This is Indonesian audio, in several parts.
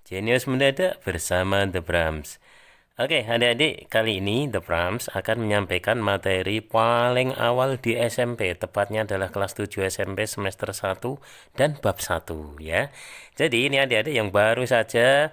Jenius mendadak bersama The Brams. Oke, adik-adik, kali ini The Brams akan menyampaikan materi paling awal di SMP, tepatnya adalah kelas 7 SMP semester 1 dan bab 1 ya. Jadi ini adik-adik yang baru saja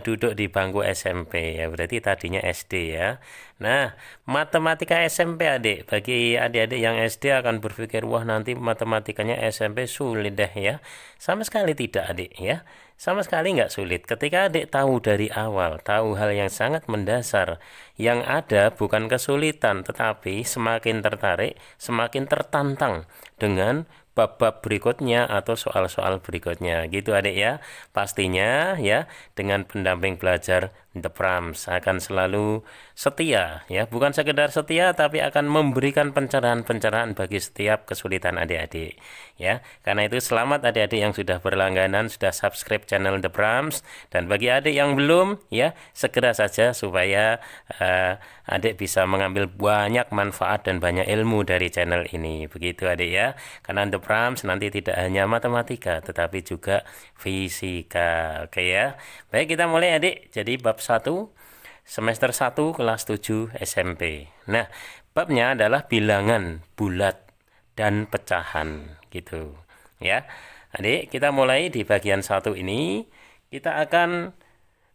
duduk di bangku SMP ya, berarti tadinya SD ya. Nah, matematika SMP adik, bagi adik-adik yang SD akan berpikir, wah nanti matematikanya SMP sulit deh ya. Sama sekali tidak adik ya. Sama sekali nggak sulit. Ketika adik tahu dari awal, tahu hal yang sangat mendasar, yang ada bukan kesulitan, tetapi semakin tertarik, semakin tertantang dengan bab-bab berikutnya atau soal-soal berikutnya. Gitu adik ya. Pastinya ya, dengan pendamping belajar The Brams akan selalu setia ya, bukan sekedar setia tapi akan memberikan pencerahan-pencerahan bagi setiap kesulitan adik-adik ya. Karena itu selamat adik-adik yang sudah berlangganan, sudah subscribe channel The Brams, dan bagi adik yang belum ya, segera saja supaya adik bisa mengambil banyak manfaat dan banyak ilmu dari channel ini. Begitu adik ya. Karena The Brams nanti tidak hanya matematika tetapi juga fisika. Oke ya. Baik, kita mulai adik. Jadi bab 1 semester 1 kelas 7 SMP. Nah, babnya adalah bilangan bulat dan pecahan gitu ya. Adik, kita mulai di bagian 1 ini. Kita akan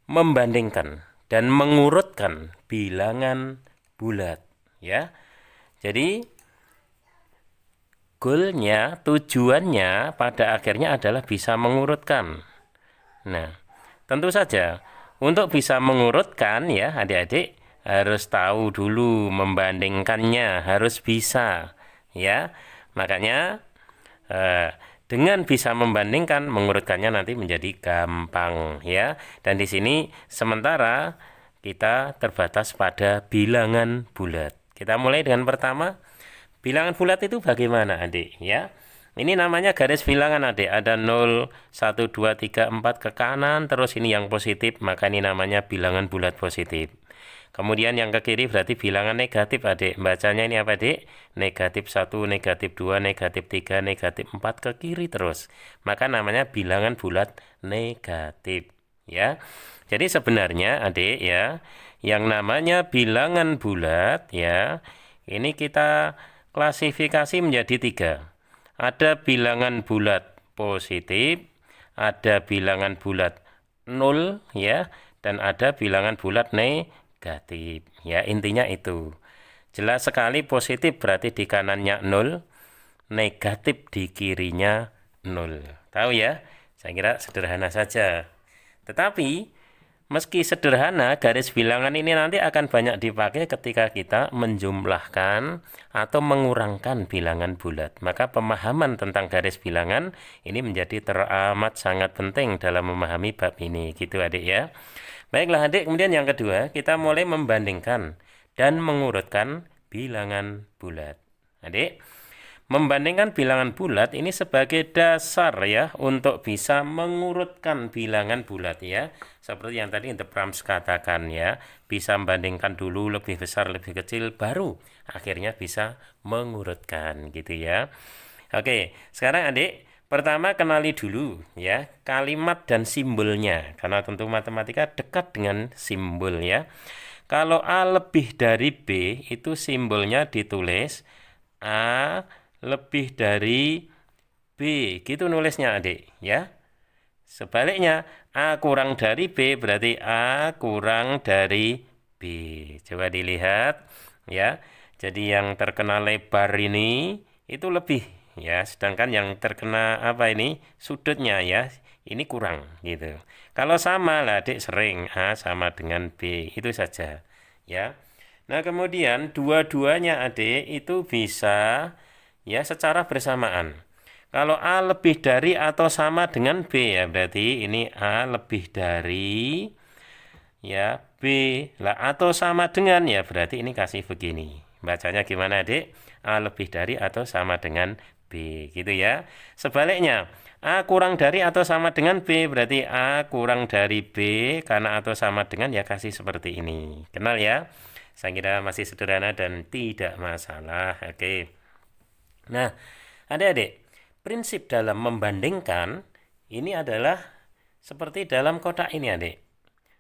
membandingkan dan mengurutkan bilangan bulat ya. Jadi goalnya, tujuannya pada akhirnya adalah bisa mengurutkan. Nah, tentu saja untuk bisa mengurutkan ya adik-adik harus tahu dulu membandingkannya, harus bisa ya. Makanya dengan bisa membandingkan, mengurutkannya nanti menjadi gampang ya. Dan di sini sementara kita terbatas pada bilangan bulat. Kita mulai dengan pertama. Bilangan bulat itu bagaimana adik ya? Ini namanya garis bilangan adik. Ada 0, 1, 2, 3, 4 ke kanan. Terus ini yang positif, maka ini namanya bilangan bulat positif. Kemudian yang ke kiri berarti bilangan negatif adik. Bacanya ini apa adik? Negatif 1, negatif 2, negatif 3, negatif 4 ke kiri terus. Maka namanya bilangan bulat negatif ya. Jadi sebenarnya adik ya, yang namanya bilangan bulat ya, ini kita klasifikasi menjadi 3. Ada bilangan bulat positif, ada bilangan bulat 0 ya, dan ada bilangan bulat negatif ya. Intinya itu. Jelas sekali, positif berarti di kanannya 0, negatif di kirinya 0. Tahu ya? Saya kira sederhana saja. Tetapi meski sederhana, garis bilangan ini nanti akan banyak dipakai ketika kita menjumlahkan atau mengurangkan bilangan bulat. Maka pemahaman tentang garis bilangan ini menjadi teramat sangat penting dalam memahami bab ini. Gitu adik ya. Baiklah adik, kemudian yang kedua, kita mulai membandingkan dan mengurutkan bilangan bulat. Adik, membandingkan bilangan bulat ini sebagai dasar ya untuk bisa mengurutkan bilangan bulat ya. Seperti yang tadi The Brams katakan ya, bisa membandingkan dulu lebih besar, lebih kecil, baru akhirnya bisa mengurutkan gitu ya. Oke, sekarang adik, pertama kenali dulu ya kalimat dan simbolnya, karena tentu matematika dekat dengan simbol ya. Kalau A lebih dari B, itu simbolnya ditulis A lebih dari B, gitu nulisnya adik ya. Sebaliknya, A kurang dari B berarti A kurang dari B. Coba dilihat ya. Jadi yang terkena lebar ini itu lebih ya, sedangkan yang terkena apa ini sudutnya ya, ini kurang gitu. Kalau sama lah adik, sering A sama dengan B, itu saja ya. Nah, kemudian dua-duanya adik itu bisa ya secara bersamaan. Kalau A lebih dari atau sama dengan B ya, berarti ini A lebih dari ya B lah, atau sama dengan ya, berarti ini kasih begini. Bacanya gimana adik? A lebih dari atau sama dengan B gitu ya. Sebaliknya, A kurang dari atau sama dengan B berarti A kurang dari B, karena atau sama dengan ya kasih seperti ini. Kenal ya? Saya kira masih sederhana dan tidak masalah. Oke. Nah, adik-adik, prinsip dalam membandingkan ini adalah Seperti dalam kotak ini adik,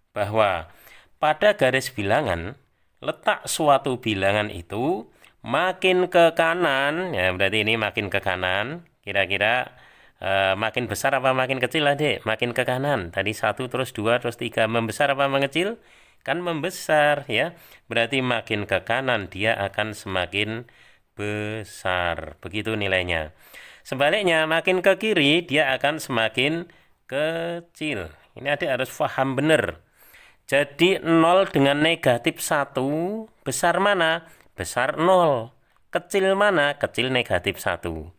bahwa pada garis bilangan, letak suatu bilangan itu makin ke kanan, ya berarti ini makin ke kanan, kira-kira makin besar apa makin kecil adik? Makin ke kanan, tadi 1 terus 2 terus 3, membesar apa mengecil? Kan membesar ya, berarti makin ke kanan dia akan semakin besar, begitu nilainya. Sebaliknya, makin ke kiri dia akan semakin kecil. Ini adik harus paham benar. Jadi 0 dengan negatif 1, besar mana? Besar 0. Kecil mana? Kecil negatif 1.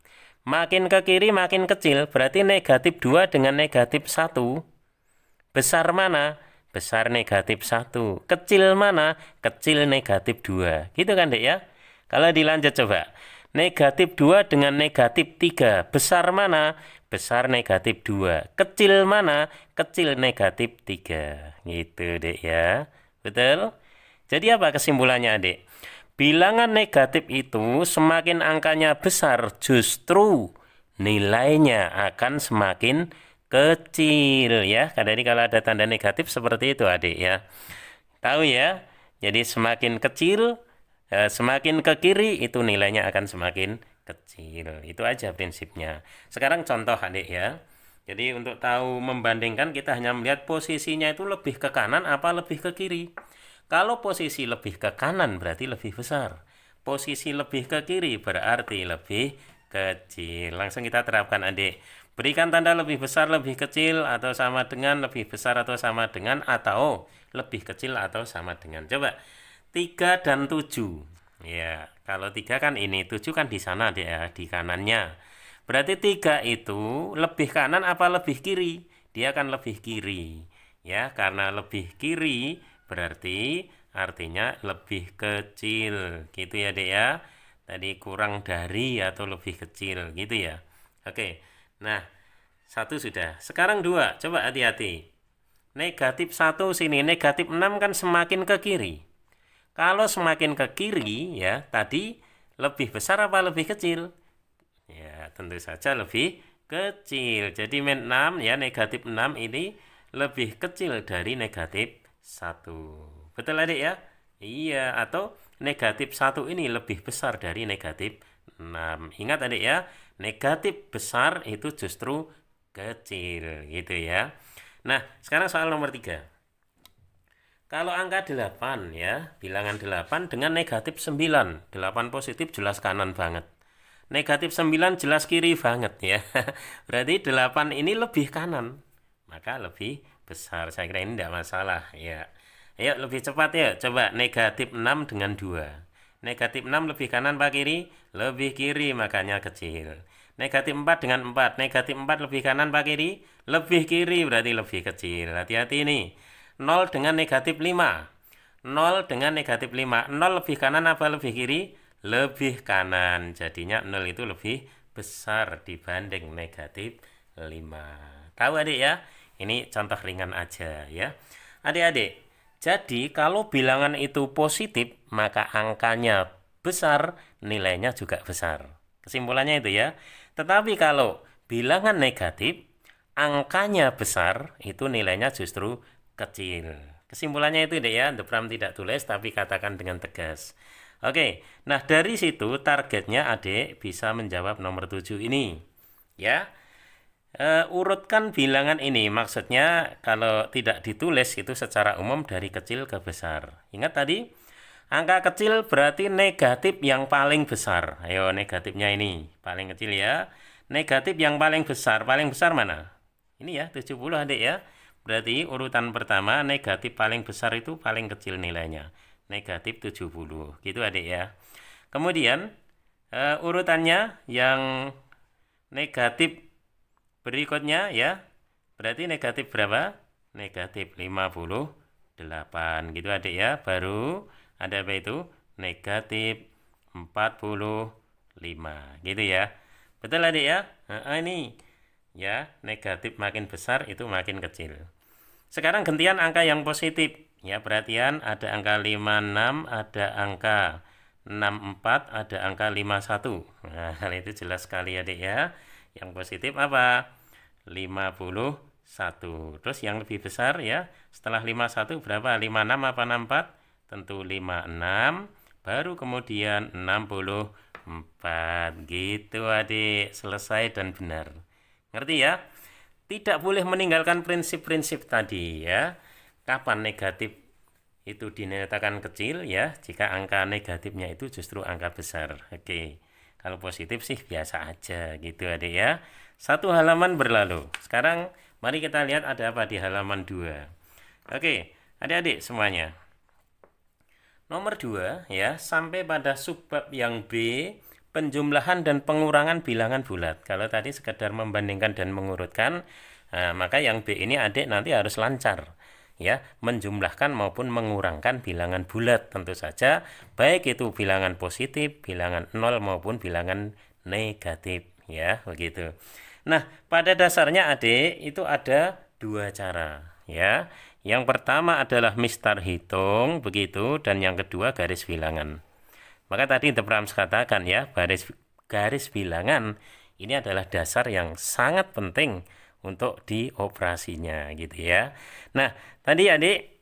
Makin ke kiri makin kecil, berarti negatif 2 dengan negatif 1. Besar mana? Besar negatif 1. Kecil mana? Kecil negatif 2. Gitu kan dek ya? Kalau dilanjut coba. Negatif 2 dengan negatif 3. Besar mana? Besar negatif 2. Kecil mana? Kecil negatif 3. Gitu dek ya. Betul? Jadi apa kesimpulannya adik? Bilangan negatif itu semakin angkanya besar, justru nilainya akan semakin kecil ya. Jadi kalau ada tanda negatif seperti itu adik ya. Tahu ya? Jadi semakin kecil, semakin ke kiri itu nilainya akan semakin kecil. Itu aja prinsipnya. Sekarang contoh adik ya. Jadi untuk tahu membandingkan kita hanya melihat posisinya itu lebih ke kanan apa lebih ke kiri. Kalau posisi lebih ke kanan berarti lebih besar. Posisi lebih ke kiri berarti lebih kecil. Langsung kita terapkan adik. Berikan tanda lebih besar, lebih kecil, atau sama dengan, lebih besar atau sama dengan, atau lebih kecil atau sama dengan. Coba 3 dan 7. Ya, kalau 3 kan ini, 7 kan di sana dia, di kanannya. Berarti 3 itu lebih kanan apa lebih kiri? Dia kan lebih kiri. Ya, karena lebih kiri berarti artinya lebih kecil. Gitu ya, Dek ya. Tadi kurang dari atau lebih kecil, gitu ya. Oke. Nah, 1 sudah. Sekarang 2. Coba hati-hati. Negatif 1 sini, negatif 6 kan semakin ke kiri. Kalau semakin ke kiri, ya, tadi lebih besar apa lebih kecil? Ya, tentu saja lebih kecil. Jadi min 6, ya, negatif 6 ini lebih kecil dari negatif 1. Betul adik ya? Iya, atau negatif 1 ini lebih besar dari negatif 6. Ingat adik ya, negatif besar itu justru kecil, gitu ya. Nah, sekarang soal nomor 3. Kalau angka 8 ya, bilangan 8 dengan negatif 9. 8 positif jelas kanan banget. Negatif 9 jelas kiri banget ya. Berarti 8 ini lebih kanan. Maka lebih besar. Saya kira ini tidak masalah ya. Ayo lebih cepat ya. Coba negatif 6 dengan 2. Negatif 6 lebih kanan apa kiri? Lebih kiri, makanya kecil. Negatif 4 dengan 4. Negatif 4 lebih kanan apa kiri? Lebih kiri, berarti lebih kecil. Hati-hati ini. 0 dengan negatif 5. 0 dengan negatif 5. 0 lebih kanan apa lebih kiri? Lebih kanan. Jadinya 0 itu lebih besar dibanding negatif 5. Tahu adik ya? Ini contoh ringan aja ya. Adik-adik, jadi kalau bilangan itu positif, maka angkanya besar, nilainya juga besar. Kesimpulannya itu ya. Tetapi kalau bilangan negatif, angkanya besar, itu nilainya justru kecil. Kesimpulannya itu deh ya, Depram tidak tulis tapi katakan dengan tegas. Oke, nah dari situ targetnya adik bisa menjawab nomor 7 ini. Ya, urutkan bilangan ini, maksudnya kalau tidak ditulis itu secara umum dari kecil ke besar. Ingat tadi, angka kecil berarti negatif yang paling besar. Ayo negatifnya ini, paling kecil ya. Negatif yang paling besar mana? Ini ya, 70 adik ya. Berarti urutan pertama negatif paling besar itu paling kecil nilainya. Negatif 70. Gitu adik ya. Kemudian urutannya yang negatif berikutnya ya. Berarti negatif berapa? Negatif 58. Gitu adik ya. Baru ada apa itu? Negatif 45. Gitu ya. Betul adik ya? Ini ya, negatif makin besar itu makin kecil. Sekarang gantian angka yang positif. Ya, perhatian ada angka 56, ada angka 64, ada angka 51. Nah, hal itu jelas sekali adik ya. Yang positif apa? 51. 1. Terus yang lebih besar ya, setelah 51 berapa? 56 apa 64? Tentu 56, baru kemudian 64. Gitu adik, selesai dan benar. Ngerti ya? Tidak boleh meninggalkan prinsip-prinsip tadi ya. Kapan negatif itu dinyatakan kecil ya, jika angka negatifnya itu justru angka besar. Oke. Kalau positif sih biasa aja gitu adik ya. Satu halaman berlalu. Sekarang mari kita lihat ada apa di halaman 2. Oke, adik-adik semuanya. Nomor 2 ya, sampai pada subbab yang B, penjumlahan dan pengurangan bilangan bulat. Kalau tadi sekedar membandingkan dan mengurutkan, maka yang B ini adik nanti harus lancar ya, menjumlahkan maupun mengurangkan bilangan bulat tentu saja, baik itu bilangan positif, bilangan 0 maupun bilangan negatif ya, begitu. Nah, pada dasarnya adik itu ada 2 cara ya. Yang pertama adalah mistar hitung begitu, dan yang kedua garis bilangan. Maka tadi The Prams katakan ya, garis bilangan ini adalah dasar yang sangat penting untuk dioperasinya gitu ya. Nah, tadi adik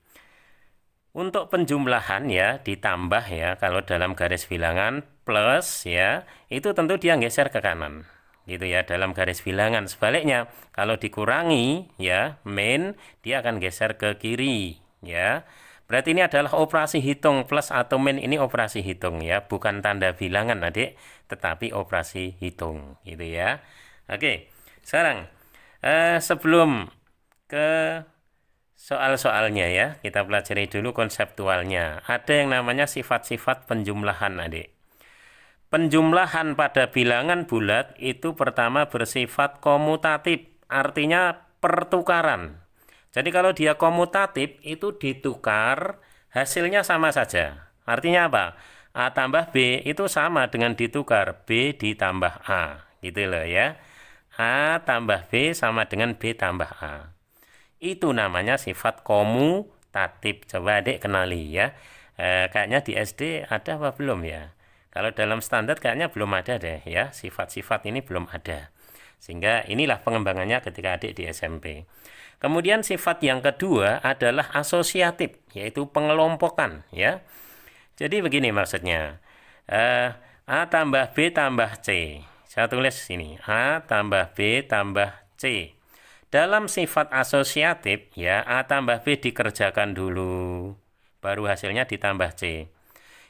untuk penjumlahan ya ditambah ya, kalau dalam garis bilangan plus ya, itu tentu dia geser ke kanan. Gitu ya, dalam garis bilangan. Sebaliknya, kalau dikurangi ya, min, dia akan geser ke kiri ya. Berarti ini adalah operasi hitung, plus atau min ini operasi hitung ya, bukan tanda bilangan adik, tetapi operasi hitung gitu ya. Oke, sekarang sebelum ke soal-soalnya ya, kita pelajari dulu konseptualnya. Ada yang namanya sifat-sifat penjumlahan adik. Penjumlahan pada bilangan bulat itu pertama bersifat komutatif, artinya pertukaran. Jadi kalau dia komutatif itu ditukar, hasilnya sama saja. Artinya apa? A tambah B itu sama dengan ditukar B ditambah A, gitu loh ya. A tambah B sama dengan B tambah A. Itu namanya sifat komutatif. Coba adik kenali ya. Kayaknya di SD ada apa belum ya? Kalau dalam standar kayaknya belum ada deh ya. Sifat-sifat ini belum ada. Sehingga inilah pengembangannya ketika adik di SMP. Kemudian sifat yang kedua adalah asosiatif, yaitu pengelompokan ya. Jadi begini maksudnya. A tambah B tambah C. Saya tulis sini, A tambah B tambah C. Dalam sifat asosiatif, ya, A tambah B dikerjakan dulu, baru hasilnya ditambah C.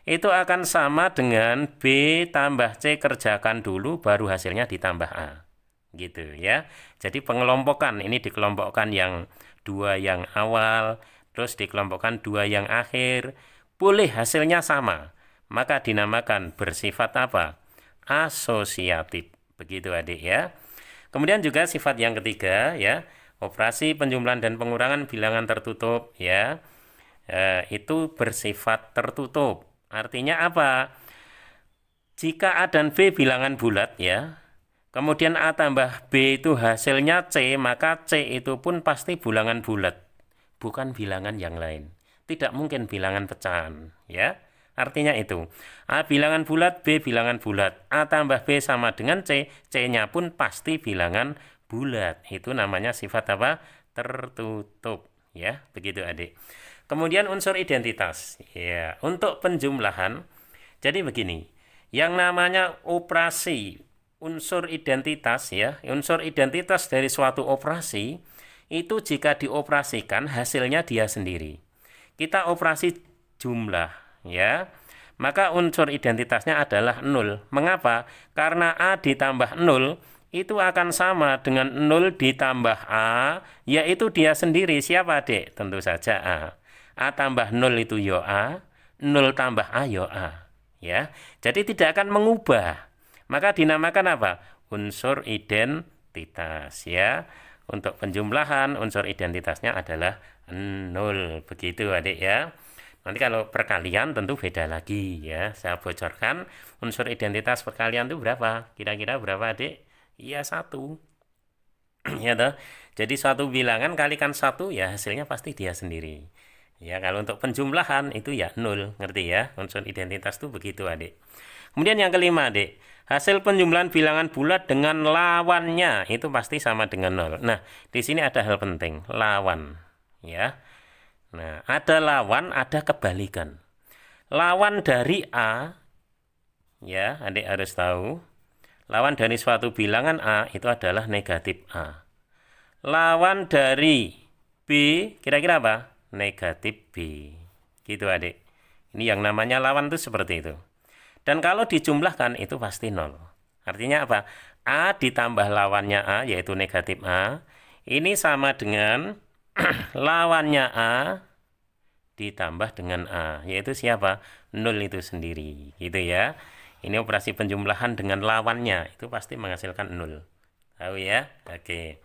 Itu akan sama dengan B tambah C kerjakan dulu, baru hasilnya ditambah A. Gitu ya. Jadi pengelompokan, ini dikelompokkan yang 2 yang awal, terus dikelompokkan 2 yang akhir, boleh hasilnya sama. Maka dinamakan bersifat apa? Asosiatif. Begitu adik ya. Kemudian juga sifat yang ketiga ya, operasi penjumlahan dan pengurangan bilangan tertutup ya. Itu bersifat tertutup. Artinya apa? Jika A dan B bilangan bulat ya, kemudian A tambah B itu hasilnya C, maka C itu pun pasti bilangan bulat, bukan bilangan yang lain. Tidak mungkin bilangan pecahan ya. Artinya itu, A bilangan bulat, B bilangan bulat. A tambah B sama dengan C, C-nya pun pasti bilangan bulat. Itu namanya sifat apa? Tertutup. Ya, begitu adik. Kemudian unsur identitas. Ya, untuk penjumlahan, jadi begini. Yang namanya operasi unsur identitas ya, unsur identitas dari suatu operasi, itu jika dioperasikan hasilnya dia sendiri. Kita operasi jumlah. Ya, maka unsur identitasnya adalah 0. Mengapa? Karena A ditambah 0 itu akan sama dengan 0 ditambah A, yaitu dia sendiri. Siapa adik? Tentu saja A. A tambah 0 itu yo A, 0 tambah A yo A. Ya, jadi tidak akan mengubah. Maka dinamakan apa? Unsur identitas ya. Untuk penjumlahan unsur identitasnya adalah 0. Begitu adik ya. Nanti kalau perkalian tentu beda lagi ya. Saya bocorkan unsur identitas perkalian itu berapa? Kira-kira berapa adik? Iya 1. Ya toh. Jadi suatu bilangan kalikan 1 ya hasilnya pasti dia sendiri. Ya kalau untuk penjumlahan itu ya 0. Ngerti ya? Unsur identitas itu begitu adik. Kemudian yang kelima adik. Hasil penjumlahan bilangan bulat dengan lawannya itu pasti sama dengan 0. Nah, di sini ada hal penting, lawan. Ya. Nah, ada lawan, ada kebalikan. Lawan dari A, ya, adik harus tahu. Lawan dari suatu bilangan A itu adalah negatif A. Lawan dari B, kira-kira apa? Negatif B. Gitu adik. Ini yang namanya lawan itu seperti itu. Dan kalau dijumlahkan itu pasti 0. Artinya apa? A ditambah lawannya A, yaitu negatif A. Ini sama dengan lawannya A ditambah dengan A, yaitu siapa? 0 itu sendiri. Gitu ya. Ini operasi penjumlahan dengan lawannya, itu pasti menghasilkan 0. Tahu ya? Oke.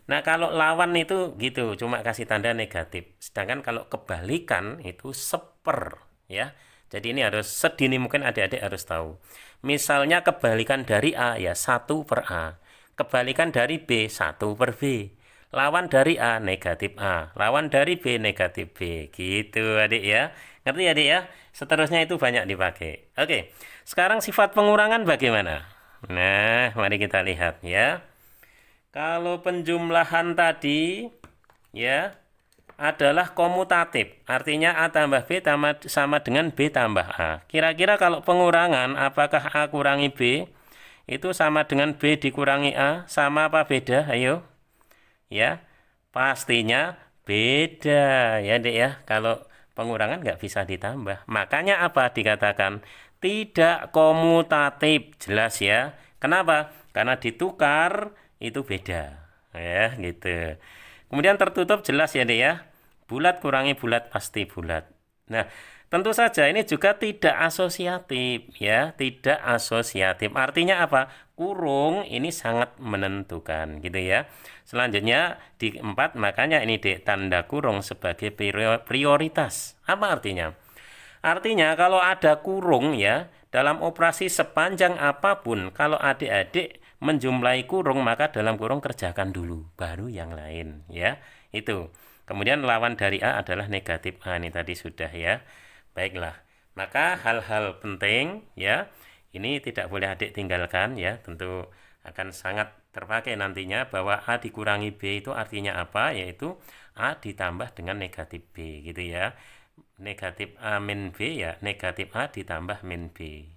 Nah, kalau lawan itu gitu, cuma kasih tanda negatif. Sedangkan kalau kebalikan itu seper, ya. Jadi ini harus sedini mungkin adik-adik harus tahu. Misalnya kebalikan dari A ya 1 per A. Kebalikan dari B 1 per B. Lawan dari A negatif A. Lawan dari B negatif B. Gitu adik ya. Ngerti adik ya? Seterusnya itu banyak dipakai. Oke. Sekarang sifat pengurangan bagaimana? Nah, mari kita lihat ya. Kalau penjumlahan tadi ya adalah komutatif, artinya A tambah B sama dengan B tambah A. Kira-kira kalau pengurangan, apakah A kurangi B itu sama dengan B dikurangi A? Sama apa beda? Ayo. Ya, pastinya beda ya dek ya. Kalau pengurangan nggak bisa ditambah. Makanya apa dikatakan tidak komutatif, jelas ya. Kenapa? Karena ditukar itu beda. Ya, gitu. Kemudian tertutup jelas ya dek ya. Bulat kurangi bulat pasti bulat. Nah, tentu saja ini juga tidak asosiatif ya, tidak asosiatif. Artinya apa? Kurung ini sangat menentukan gitu ya. Selanjutnya di 4 makanya ini dek tanda kurung sebagai prioritas. Apa artinya? Artinya kalau ada kurung ya, dalam operasi sepanjang apapun kalau adik-adik menjumlahi kurung maka dalam kurung kerjakan dulu baru yang lain ya. Itu. Kemudian lawan dari A adalah negatif A, ini tadi sudah ya. Baiklah. Maka hal-hal penting ya. Ini tidak boleh adik tinggalkan ya. Tentu akan sangat terpakai nantinya bahwa A dikurangi B itu artinya apa? Yaitu A ditambah dengan negatif B gitu ya. Negatif A min B ya, negatif A ditambah min B.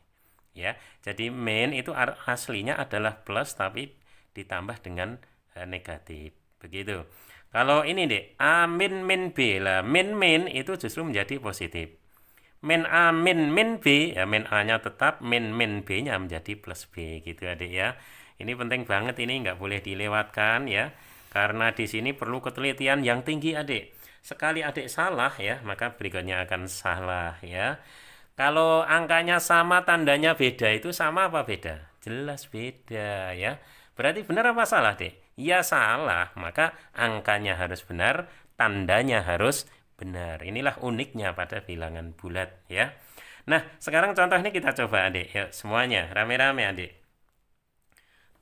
Ya, jadi min itu aslinya adalah plus tapi ditambah dengan negatif. Begitu. Kalau ini dek, A min min B lah, min itu justru menjadi positif. Min A min B, ya min A-nya tetap, min B-nya menjadi plus B gitu adik ya. Ini penting banget, ini nggak boleh dilewatkan ya. Karena di sini perlu ketelitian yang tinggi adik. Sekali adik salah ya, maka berikutnya akan salah ya. Kalau angkanya sama, tandanya beda, itu sama apa beda? Jelas beda ya. Berarti benar apa salah, Dek? Ya salah, maka angkanya harus benar, tandanya harus benar. Inilah uniknya pada bilangan bulat ya. Nah, sekarang contoh ini kita coba, Adik. Yuk, semuanya, rame-rame, Adik.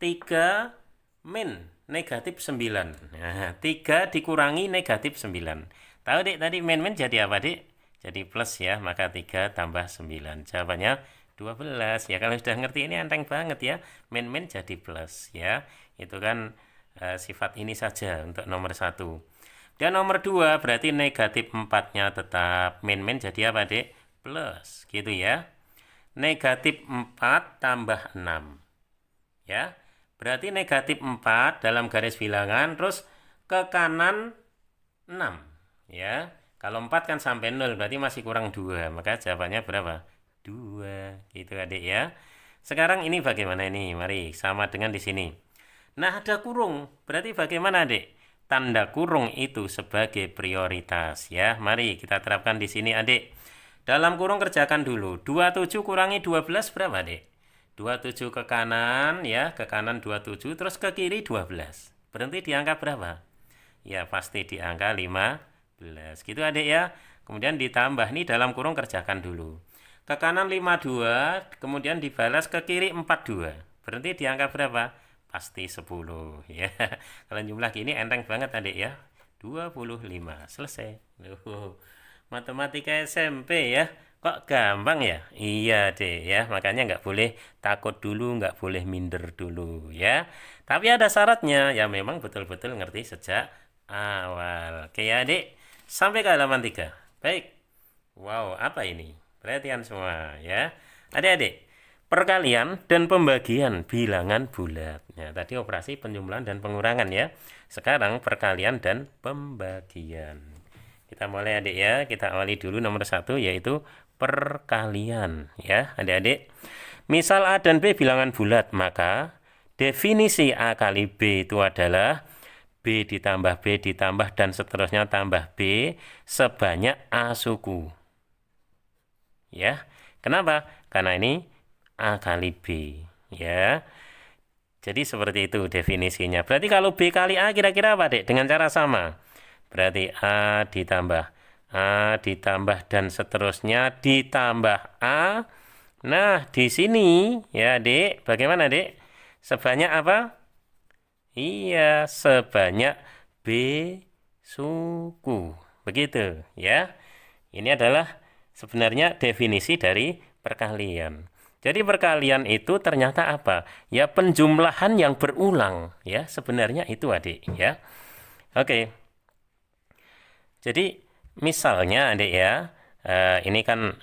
3 min negatif 9. Nah, 3 dikurangi negatif 9. Tahu, Dek, tadi min jadi apa, Dek? Jadi plus ya, maka 3 tambah 9. Jawabannya 12 ya. Kalau sudah ngerti ini enteng banget ya. Min jadi plus ya. Itu kan sifat ini saja untuk nomor 1. Dan nomor 2 berarti negatif 4-nya tetap. Min jadi apa, Dek? Plus gitu ya. Negatif 4 tambah 6. Ya. Berarti negatif 4 dalam garis bilangan terus ke kanan 6 ya. Kalau 4 kan sampai 0, berarti masih kurang 2. Maka jawabannya berapa? 2. Gitu adik ya. Sekarang ini bagaimana ini? Mari, sama dengan di sini. Nah, ada kurung. Berarti bagaimana, adik? Tanda kurung itu sebagai prioritas ya. Mari kita terapkan di sini, adik. Dalam kurung kerjakan dulu. 27 kurangi 12 berapa, adik? 27 ke kanan ya, ke kanan 27, terus ke kiri 12. Berhenti di angka berapa? Ya, pasti di angka 5. Gitu adik ya. Kemudian ditambah nih dalam kurung kerjakan dulu. Ke kanan 52, kemudian dibalas ke kiri 42. Berarti di angka berapa? Pasti 10 ya. Kalau jumlah gini enteng banget adik ya. 25. Selesai. Matematika SMP ya. Kok gampang ya? Iya deh ya, makanya nggak boleh takut dulu, nggak boleh minder dulu ya. Tapi ada syaratnya, ya memang betul-betul ngerti sejak awal. Oke ya adik, sampai ke halaman 3. Baik, wow apa ini? Perhatian semua ya. Adik-adik, perkalian dan pembagian bilangan bulat. Nah, tadi operasi penjumlahan dan pengurangan ya. Sekarang perkalian dan pembagian. Kita mulai adik ya, kita awali dulu nomor 1 yaitu perkalian ya adik-adik. Misal A dan B bilangan bulat, maka definisi A kali B itu adalah B ditambah B ditambah dan seterusnya tambah B sebanyak A suku. Ya, kenapa? Karena ini A kali B ya. Jadi seperti itu definisinya. Berarti kalau B kali A kira-kira apa dek? Dengan cara sama. Berarti A ditambah dan seterusnya ditambah A. Nah, di sini ya, Dek, bagaimana, Dek? Sebanyak apa? Iya, sebanyak B suku. Begitu, ya. Ini adalah sebenarnya definisi dari perkalian. Jadi perkalian itu ternyata apa? Ya penjumlahan yang berulang, ya. Sebenarnya itu, Adik, ya. Oke. Jadi misalnya adik ya, ini kan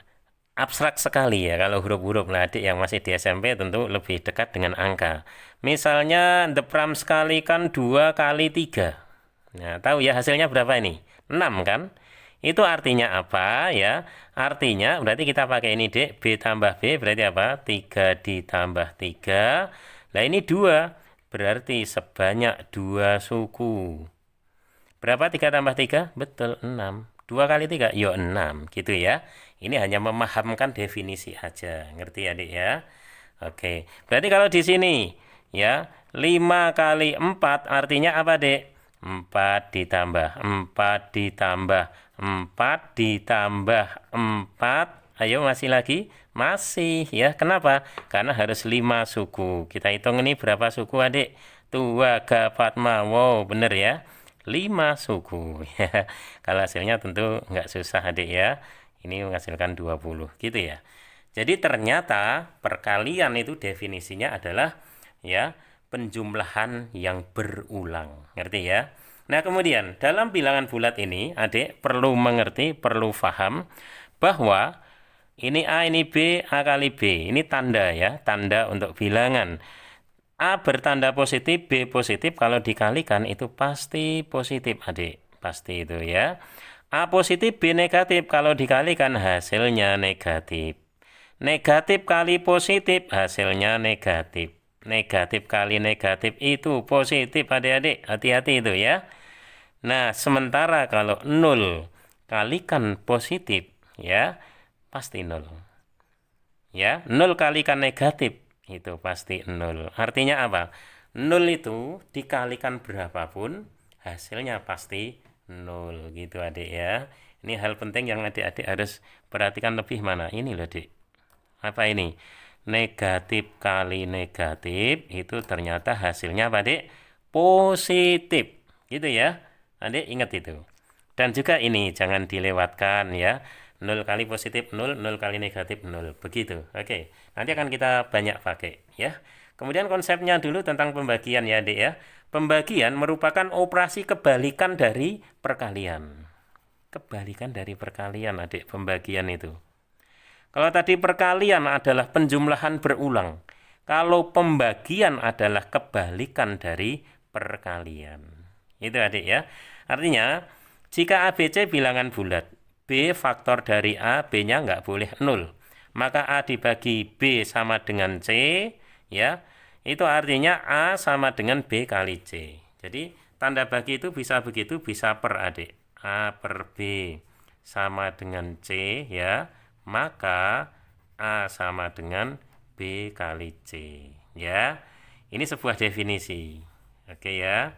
abstrak sekali ya kalau huruf-huruf. Nah adik yang masih di SMP tentu lebih dekat dengan angka. Misalnya the pram sekalikan 2 kali 3. Nah tahu ya hasilnya berapa ini? 6 kan? Itu artinya apa ya? Artinya berarti kita pakai ini dek, B tambah B berarti apa? 3 ditambah 3. Nah ini 2, berarti sebanyak 2 suku. Berapa 3 tambah 3? Betul, 6. 2 kali 3, yuk 6. Gitu ya. Ini hanya memahamkan definisi aja. Ngerti adik ya? Oke. Berarti kalau di sini, ya, 5 kali 4 artinya apa, Dek? 4 ditambah 4 ditambah 4 ditambah 4. Ayo masih lagi? Masih ya. Kenapa? Karena harus 5 suku. Kita hitung ini berapa suku, adik? 2, 4, 5. Wow, bener ya. 5 suku ya. Kalau hasilnya tentu nggak susah adik ya. Ini menghasilkan 20 gitu ya. Jadi ternyata perkalian itu definisinya adalah ya penjumlahan yang berulang. Ngerti ya? Nah, kemudian dalam bilangan bulat ini adik perlu mengerti, perlu paham bahwa ini A, ini B, A kali B. Ini tanda ya, tanda untuk bilangan. A bertanda positif, B positif, kalau dikalikan itu pasti positif adik. Pasti itu ya. A positif, B negatif, kalau dikalikan hasilnya negatif. Negatif kali positif, hasilnya negatif. Negatif kali negatif itu positif adik-adik. Hati-hati itu ya. Nah, sementara kalau 0 kalikan positif, ya, pasti 0. Ya, 0 kalikan negatif. Itu pasti 0. Artinya apa? 0 itu dikalikan berapapun hasilnya pasti 0 gitu adik ya. Ini hal penting yang adik-adik harus perhatikan lebih mana. Ini loh adik. Apa ini? Negatif kali negatif itu ternyata hasilnya apa adik? Positif. Gitu ya. Adik ingat itu. Dan juga ini jangan dilewatkan ya. 0 kali positif 0, 0 kali negatif 0. Begitu. Oke. Nanti akan kita banyak pakai ya. Kemudian konsepnya dulu tentang pembagian ya, Adik ya. Pembagian merupakan operasi kebalikan dari perkalian. Kebalikan dari perkalian, Adik, pembagian itu. Kalau tadi perkalian adalah penjumlahan berulang. Kalau pembagian adalah kebalikan dari perkalian. Itu Adik ya. Artinya, jika ABC bilangan bulat, B faktor dari A, B-nya nggak boleh 0. Maka A dibagi B sama dengan C, ya. Itu artinya A sama dengan B kali C. Jadi, tanda bagi itu bisa begitu, bisa per adik. A per B sama dengan C, ya. Maka A sama dengan B kali C, ya. Ini sebuah definisi. Oke ya.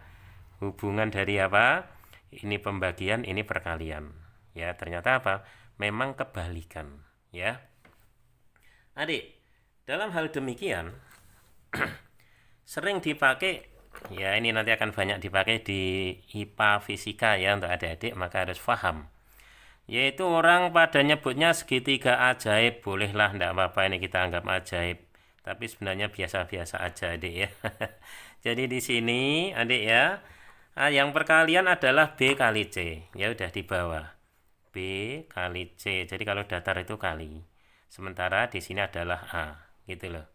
Hubungan dari apa? Ini pembagian, ini perkalian. Ya, ternyata apa? Memang kebalikan, ya. Adik, dalam hal demikian sering dipakai ya, ini nanti akan banyak dipakai di IPA fisika ya untuk adik-adik, maka harus paham. Yaitu orang pada nyebutnya segitiga ajaib. Bolehlah, enggak apa-apa, ini kita anggap ajaib. Tapi sebenarnya biasa-biasa aja, Adik ya. Jadi di sini, Adik ya, yang perkalian adalah B kali C. Ya udah di bawah. B kali C. Jadi kalau datar itu kali. Sementara di sini adalah A, gitu loh.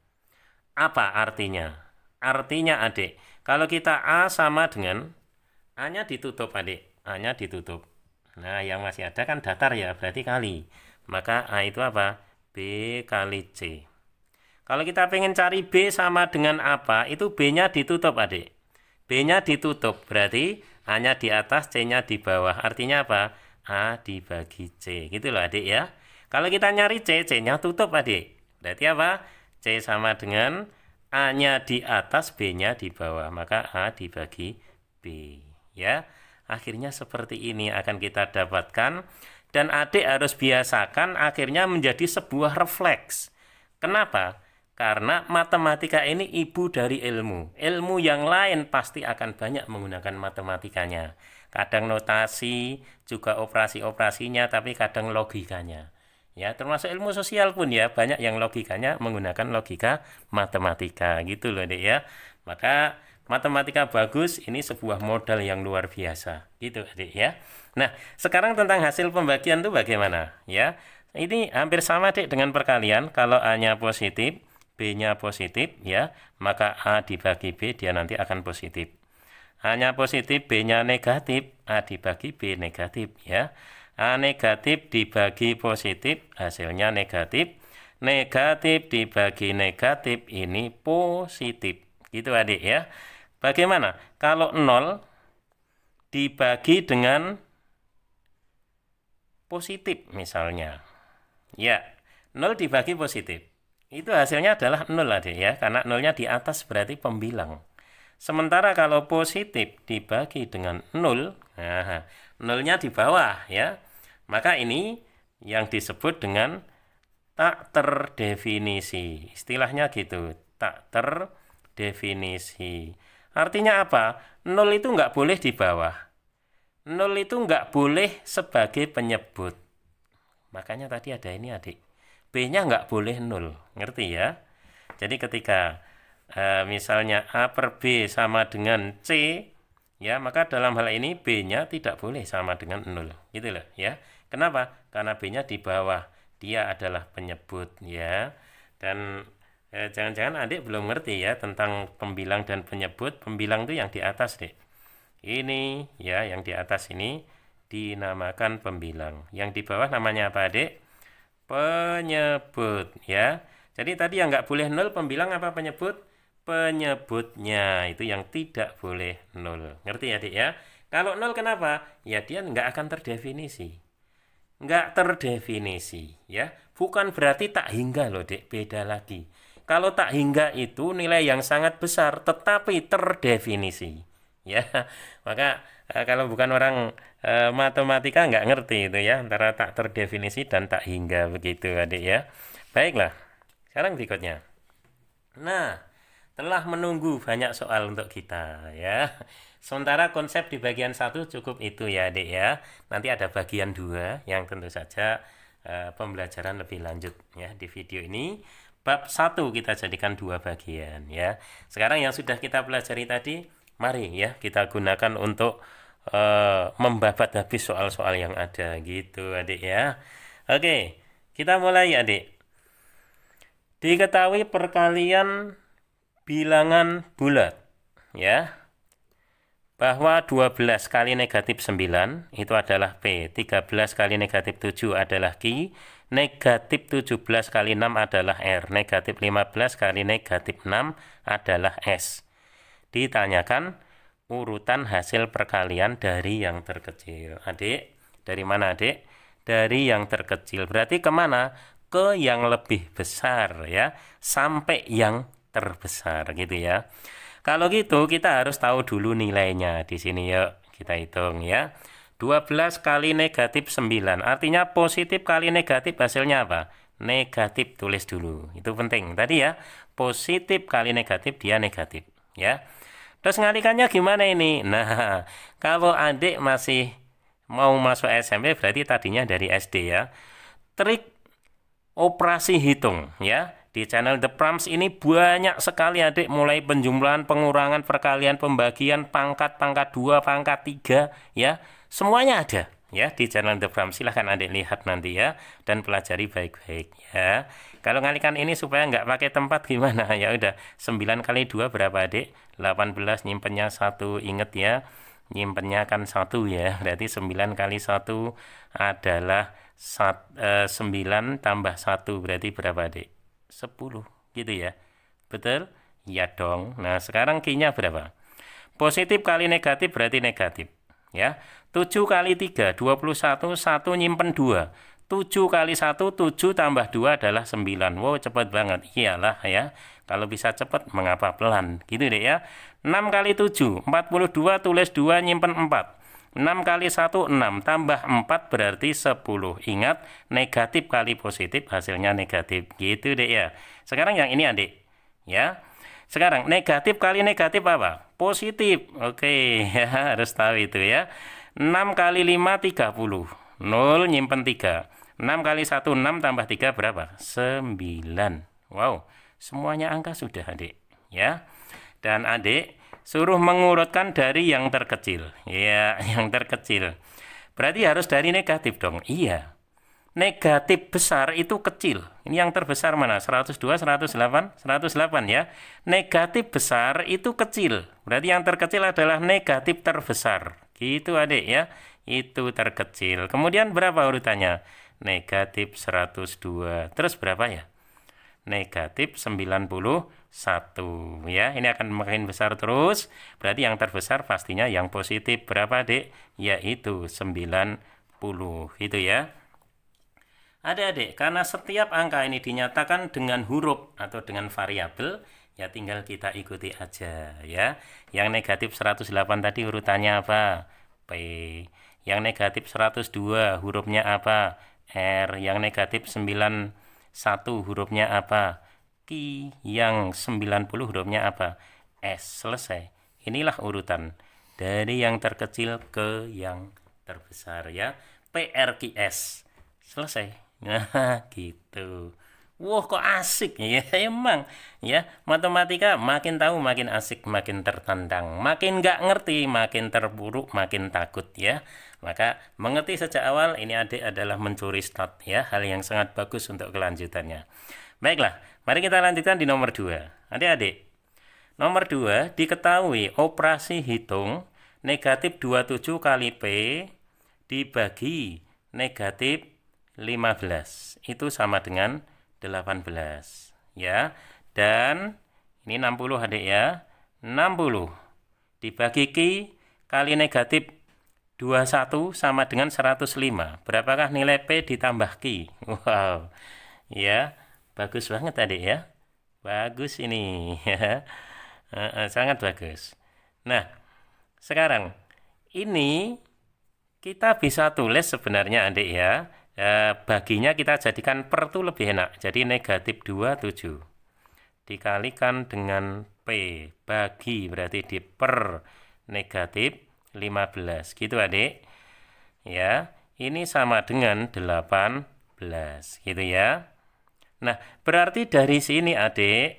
Apa artinya? Artinya, Adik, kalau kita A sama dengan A-nya ditutup, Adik. A-nya ditutup. Nah, yang masih ada kan datar ya, berarti kali. Maka A itu apa? B kali C. Kalau kita pengen cari B sama dengan apa, itu B-nya ditutup, Adik. B-nya ditutup, berarti A-nya di atas, C-nya di bawah. Artinya apa? A dibagi C. Gitu loh, Adik ya. Kalau kita nyari C, C-nya tutup, Adik. Berarti apa? C sama dengan A-nya di atas, B-nya di bawah. Maka A dibagi B. Ya. Akhirnya seperti ini akan kita dapatkan. Dan adik harus biasakan akhirnya menjadi sebuah refleks. Kenapa? Karena matematika ini ibu dari ilmu. Ilmu yang lain pasti akan banyak menggunakan matematikanya. Kadang notasi, juga operasi-operasinya, tapi kadang logikanya. Ya, termasuk ilmu sosial pun ya, banyak yang logikanya menggunakan logika matematika. Gitu loh, Dek ya. Maka matematika bagus, ini sebuah modal yang luar biasa. Gitu, Adik ya. Nah, sekarang tentang hasil pembagian itu bagaimana? Ya, ini hampir sama, Dek, dengan perkalian. Kalau A-nya positif, B-nya positif, ya, maka A dibagi B, dia nanti akan positif. A-nya positif, B-nya negatif, A dibagi B negatif, ya. A negatif dibagi positif, hasilnya negatif. Negatif dibagi negatif, ini positif. Gitu, Adik ya. Bagaimana? Kalau 0 dibagi dengan positif misalnya. Ya, 0 dibagi positif. Itu hasilnya adalah 0, Adik ya. Karena 0-nya di atas berarti pembilang. Sementara kalau positif dibagi dengan 0, nah, 0-nya di bawah ya. Maka ini yang disebut dengan tak terdefinisi. Istilahnya gitu, tak terdefinisi. Artinya apa? 0 itu nggak boleh di bawah. 0 itu nggak boleh sebagai penyebut. Makanya tadi ada ini, Adik. B-nya nggak boleh 0. Ngerti ya? Jadi ketika misalnya A per B sama dengan C, ya, maka dalam hal ini B-nya tidak boleh sama dengan 0. Gitu loh ya. Kenapa? Karena B-nya di bawah. Dia adalah penyebut ya. Dan jangan-jangan adik belum ngerti ya tentang pembilang dan penyebut. Pembilang itu yang di atas, Dek. Ini ya, yang di atas ini dinamakan pembilang. Yang di bawah namanya apa, Dek? Penyebut ya. Jadi tadi yang nggak boleh 0 pembilang apa penyebut? Penyebutnya itu yang tidak boleh 0. Ngerti ya, Dek ya? Kalau 0 kenapa? Ya dia nggak akan terdefinisi. Nggak terdefinisi ya. Bukan berarti tak hingga loh, Dek. Beda lagi. Kalau tak hingga itu nilai yang sangat besar, tetapi terdefinisi. Ya, maka kalau bukan orang matematika nggak ngerti itu ya, antara tak terdefinisi dan tak hingga begitu, Adik ya. Baiklah, sekarang berikutnya. Nah, telah menunggu banyak soal untuk kita ya. Sementara konsep di bagian 1 cukup itu ya, Adik ya. Nanti ada bagian 2 yang tentu saja pembelajaran lebih lanjut ya di video ini. Bab 1 kita jadikan 2 bagian ya. Sekarang yang sudah kita pelajari tadi, mari ya kita gunakan untuk membabat habis soal-soal yang ada gitu, Adik ya. Oke, kita mulai, Adik. Diketahui perkalian bilangan bulat ya, bahwa 12 kali negatif 9 itu adalah P, 13 kali negatif 7 adalah Q, negatif 17 kali 6 adalah R, negatif 15 kali negatif 6 adalah S. Ditanyakan urutan hasil perkalian dari yang terkecil. Adik, dari mana, Adik? Dari yang terkecil. Berarti kemana? Ke yang lebih besar ya, sampai yang terbesar gitu ya. Kalau gitu kita harus tahu dulu nilainya. Di sini yuk kita hitung ya. 12 kali negatif 9. Artinya positif kali negatif hasilnya apa? Negatif, tulis dulu. Itu penting. Tadi ya, positif kali negatif dia negatif ya. Terus ngalikannya gimana ini? Nah, kalau adik masih mau masuk SMP berarti tadinya dari SD ya. Trik operasi hitung ya. Di channel The Prams ini banyak sekali adik, mulai penjumlahan, pengurangan, perkalian, pembagian, pangkat, pangkat 2, pangkat 3 ya. Semuanya ada ya di channel The Prams. Silahkan adik lihat nanti ya dan pelajari baik-baik ya. Kalau ngalikan ini supaya nggak pakai tempat gimana? Ya udah, 9 kali 2 berapa adik? 18, nyimpennya 1, inget ya. Nyimpennya kan 1 ya. Berarti 9 kali 1 adalah 9 tambah 1 berarti berapa adik? 10 gitu ya. Betul? Ya dong. Nah, sekarang Q-nya berapa? Positif kali negatif berarti negatif. Ya. 7 kali 3, 21, 1 nyimpen 2. 7 kali 1, 7 tambah 2 adalah 9. Wow, cepat banget. Iyalah ya. Kalau bisa cepat, mengapa pelan? Gitu deh ya. 6 kali 7, 42, tulis 2, nyimpen 4. 6 kali 1, 6. Tambah 4 berarti 10. Ingat, negatif kali positif hasilnya negatif. Gitu deh ya. Sekarang yang ini adik. Ya. Sekarang negatif kali negatif apa? Positif. Oke, ya, harus tahu itu ya. 6 kali 5, 30. 0 nyimpen 3. 6 kali 1, 6 tambah 3 berapa? 9. Wow, semuanya angka sudah adik. Ya. Dan adik suruh mengurutkan dari yang terkecil. Ya, yang terkecil. Berarti harus dari negatif dong. Iya. Negatif besar itu kecil. Ini yang terbesar mana? 102, 108, 108 ya. Negatif besar itu kecil. Berarti yang terkecil adalah negatif terbesar. Gitu adik ya. Itu terkecil. Kemudian berapa urutannya? Negatif 102. Terus berapa ya? Negatif 91 ya. Ini akan makin besar terus. Berarti yang terbesar pastinya yang positif. Berapa adik? Yaitu 90. Itu ya. Adik-adik, karena setiap angka ini dinyatakan dengan huruf atau dengan variabel, ya tinggal kita ikuti aja ya. Yang negatif 108 tadi urutannya apa? P. Yang negatif 102 hurufnya apa? R. Yang negatif 91 hurufnya apa? Q. Yang 90 hurufnya apa? S. Selesai. Inilah urutan dari yang terkecil ke yang terbesar ya. PRQS. Selesai. Nah, gitu. Wah, kok asik ya, emang ya. Matematika makin tahu makin asik, makin tertantang, makin nggak ngerti makin terburuk, makin takut ya. Maka mengerti sejak awal ini adik adalah mencuri start ya, hal yang sangat bagus untuk kelanjutannya. Baiklah, mari kita lanjutkan di nomor 2. Adik-adik, nomor 2 diketahui operasi hitung negatif 27 kali P dibagi negatif 15 itu sama dengan 18 ya. Dan ini 60 adik ya. 60 dibagi Q kali negatif 21 sama dengan 105. Berapakah nilai P ditambah Q? Wow. Ya, bagus banget adik ya. Bagus ini ya. Sangat bagus. Nah, sekarang ini kita bisa tulis sebenarnya adik ya. Baginya kita jadikan per itu lebih enak. Jadi negatif 27 dikalikan dengan P bagi berarti di per negatif 15. Gitu adik. Ya, ini sama dengan 18. Gitu ya. Nah, berarti dari sini adik,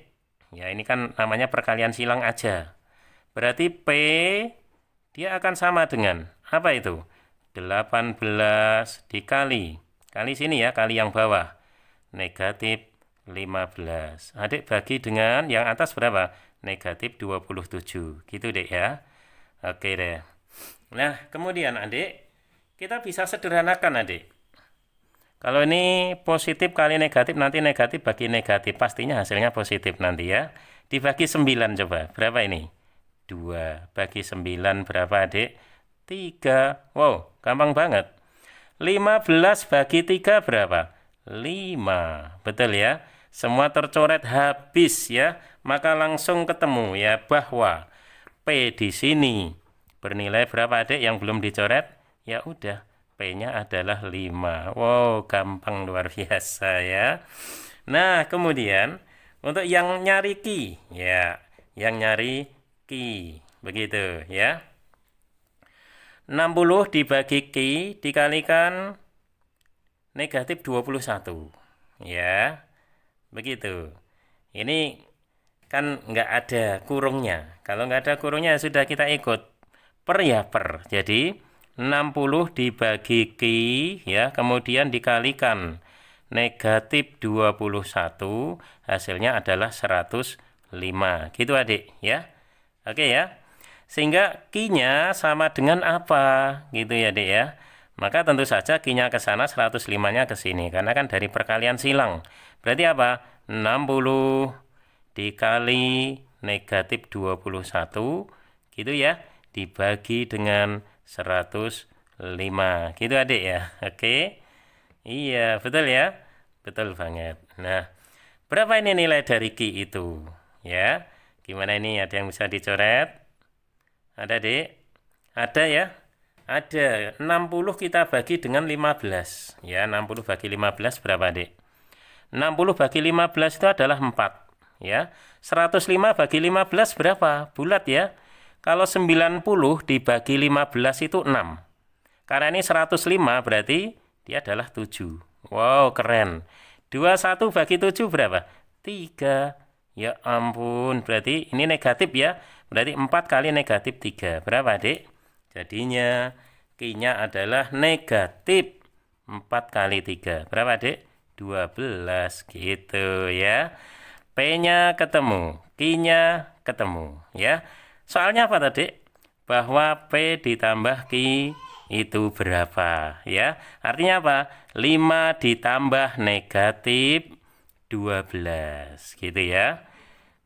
ya ini kan namanya perkalian silang aja. Berarti P dia akan sama dengan apa itu? 18 dikali sini ya, kali yang bawah negatif 15. Adik bagi dengan yang atas berapa? Negatif 27. Gitu deh ya. Oke deh. Nah, kemudian adik, kita bisa sederhanakan adik. Kalau ini positif kali negatif, nanti negatif bagi negatif. Pastinya hasilnya positif nanti ya. Dibagi 9 coba. Berapa ini? 2. Bagi 9 berapa adik? 3. Wow, gampang banget. 15 bagi 3 berapa? 5. Betul ya? Semua tercoret habis ya. Maka langsung ketemu ya bahwa P di sini bernilai berapa adik yang belum dicoret? Ya udah, P-nya adalah 5. Wow, gampang luar biasa ya. Nah, kemudian untuk yang nyari Q, ya, yang nyari Q. Begitu ya. 60 dibagi Q dikalikan negatif 21. Ya, begitu. Ini kan nggak ada kurungnya. Kalau nggak ada kurungnya sudah kita ikut per ya per. Jadi 60 dibagi Q ya, kemudian dikalikan negatif 21, hasilnya adalah 105. Gitu adik ya. Oke ya. Sehingga Q-nya sama dengan apa? Gitu ya adik ya. Maka tentu saja Q-nya ke sana, 105-nya ke sini. Karena kan dari perkalian silang. Berarti apa? 60 dikali negatif 21 gitu ya, dibagi dengan 105 gitu adik ya. Oke, iya betul ya, betul banget. Nah, berapa ini nilai dari Q itu ya? Gimana ini, ada yang bisa dicoret? Ada adik? Ada ya? Ada. 60 kita bagi dengan 15 ya. 60 bagi 15 berapa adik? 60 bagi 15 itu adalah 4 ya. 105 bagi 15 berapa? Bulat ya. Kalau 90 dibagi 15 itu 6. Karena ini 105 berarti dia adalah 7. Wow, keren. 21 bagi 7 berapa? 3. Ya ampun, berarti ini negatif ya. Berarti 4 kali negatif 3. Berapa adik? Jadinya Q-nya adalah negatif 4 kali 3. Berapa adik? 12 gitu ya. P-nya ketemu, Q-nya ketemu ya. Soalnya apa tadi? Bahwa P ditambah Q itu berapa ya. Artinya apa? 5 ditambah negatif 12 gitu ya.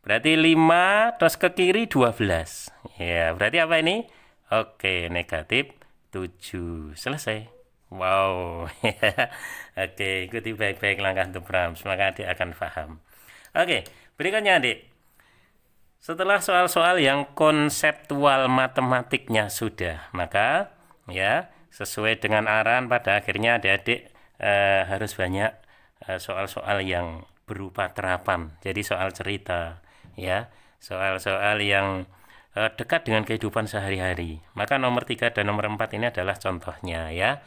Berarti 5 terus ke kiri 12. Ya, berarti apa ini? Oke, negatif 7. Selesai. Wow. Oke, ikuti baik-baik langkah untuk Brahms, maka adik akan paham. Oke, berikutnya adik. Setelah soal-soal yang konseptual matematiknya sudah, maka ya sesuai dengan arahan pada akhirnya adik-adik harus banyak soal-soal yang berupa terapan. Jadi soal cerita, ya, soal-soal yang dekat dengan kehidupan sehari-hari. Maka nomor 3 dan nomor 4 ini adalah contohnya ya.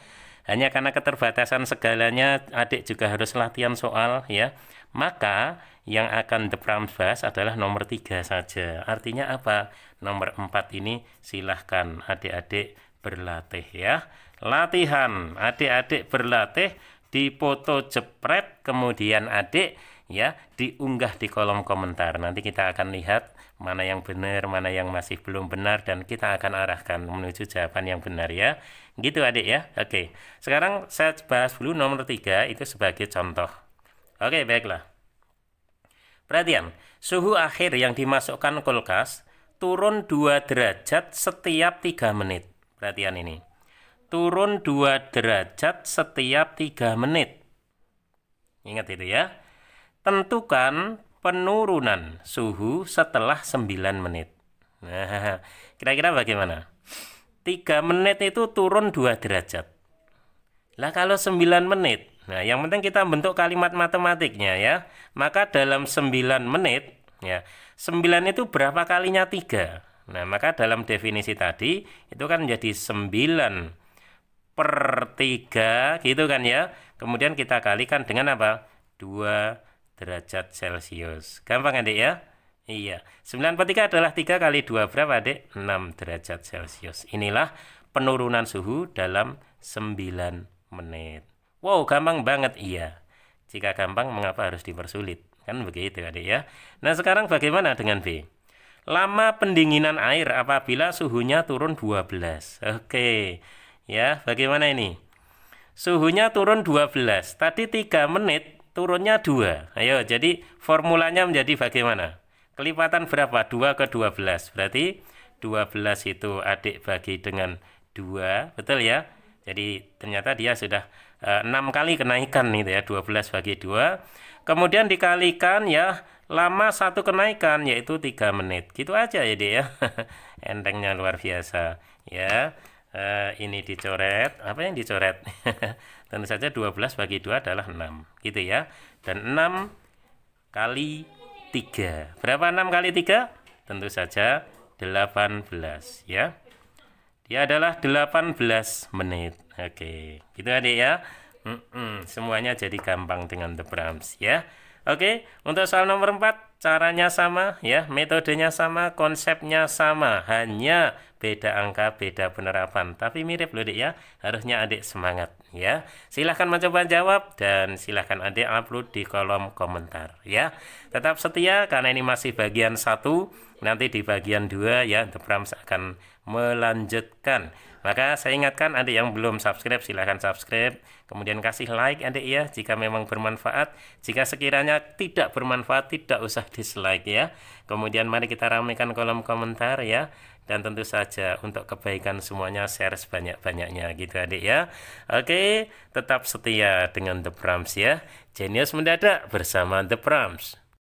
Hanya karena keterbatasan segalanya, adik juga harus latihan soal ya. Maka yang akan The Brahms bahas adalah nomor 3 saja. Artinya apa? Nomor 4 ini silahkan adik-adik berlatih ya. Latihan, adik-adik berlatih, dipoto jepret, kemudian adik ya diunggah di kolom komentar. Nanti kita akan lihat mana yang benar, mana yang masih belum benar, dan kita akan arahkan menuju jawaban yang benar ya. Gitu adik ya. Oke, sekarang saya bahas dulu nomor 3 itu sebagai contoh. Oke, baiklah. Perhatian, suhu akhir yang dimasukkan kulkas turun 2 derajat setiap 3 menit. Perhatian ini. Turun 2 derajat setiap 3 menit. Ingat itu ya. Tentukan penurunan suhu setelah 9 menit. Nah, kira-kira bagaimana? 3 menit itu turun 2 derajat. Lah kalau 9 menit, nah yang penting kita bentuk kalimat matematiknya ya. Maka dalam 9 menit, ya 9 itu berapa kalinya 3? Nah maka dalam definisi tadi, itu kan menjadi 9 per 3 gitu kan ya. Kemudian kita kalikan dengan apa? 2 derajat Celcius. Gampang adik ya? Iya. 9 per 3 adalah 3 kali 2 berapa adik? 6 derajat Celcius. Inilah penurunan suhu dalam 9 menit. Wow, gampang banget. Iya. Jika gampang, mengapa harus dipersulit? Kan begitu adik ya. Nah sekarang bagaimana dengan B? Lama pendinginan air apabila suhunya turun 12. Oke. Ya, bagaimana ini? Suhunya turun 12. Tadi 3 menit, turunnya 2. Ayo, jadi formulanya menjadi bagaimana? Kelipatan berapa? 2 ke 12. Berarti 12 itu adik bagi dengan 2. Betul ya? Jadi ternyata dia sudah 6 kali kenaikan itu ya. 12 bagi 2. Kemudian dikalikan ya lama 1 kenaikan yaitu 3 menit. Gitu aja ya dia ya. Entengnya luar biasa. Ya. Ini dicoret. Apa yang dicoret? Tentu saja 12 bagi 2 adalah 6. Gitu ya. Dan 6 kali 3. Berapa 6 kali 3? Tentu saja 18 ya. Dia adalah 18 menit. Oke, gitu adik ya. Semuanya jadi gampang dengan The Brams ya. Oke, untuk soal nomor 4, caranya sama ya, metodenya sama, konsepnya sama, hanya beda angka, beda penerapan. Tapi mirip loh, Dik ya. Harusnya adik semangat ya. Silahkan mencoba jawab dan silahkan adik upload di kolom komentar ya. Tetap setia karena ini masih bagian 1. Nanti di bagian 2 ya, The Brams akan melanjutkan. Maka saya ingatkan adik yang belum subscribe, silahkan subscribe. Kemudian kasih like adik ya, jika memang bermanfaat. Jika sekiranya tidak bermanfaat, tidak usah dislike ya. Kemudian mari kita ramaikan kolom komentar ya. Dan tentu saja untuk kebaikan semuanya share sebanyak-banyaknya gitu adik ya. Oke, tetap setia dengan The Brams ya. Jenius mendadak bersama The Brams.